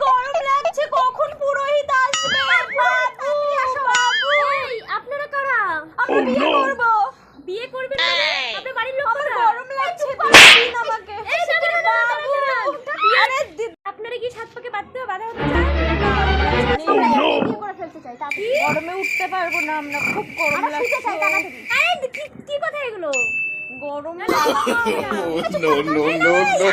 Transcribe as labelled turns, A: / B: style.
A: গরম লাগছে, কখন পুরোহিত আসবে? বাবু বাবু,
B: এই আপনারা কারা?
A: আমরা বিয়ে করব।
B: বিয়ে করবেন মানে? আপনার বাড়ির লোক
A: আমার
B: কারা?
A: গরম লাগছে, দিন আমাকে।
B: এই দাঁড়ান,
A: বাবু, আরে
B: আপনারা কি সাত পাকে বাঁধতে বাধা হতে চান?
A: আমরা বিয়ে করে ফেলতে চাই, তাড়াতাড়ি। গরমে উঠতে পারবো না আমরা, খুব গরম লাগছে।
B: এই কি কথা এগুলো?
A: গরম
C: no, no, no, no.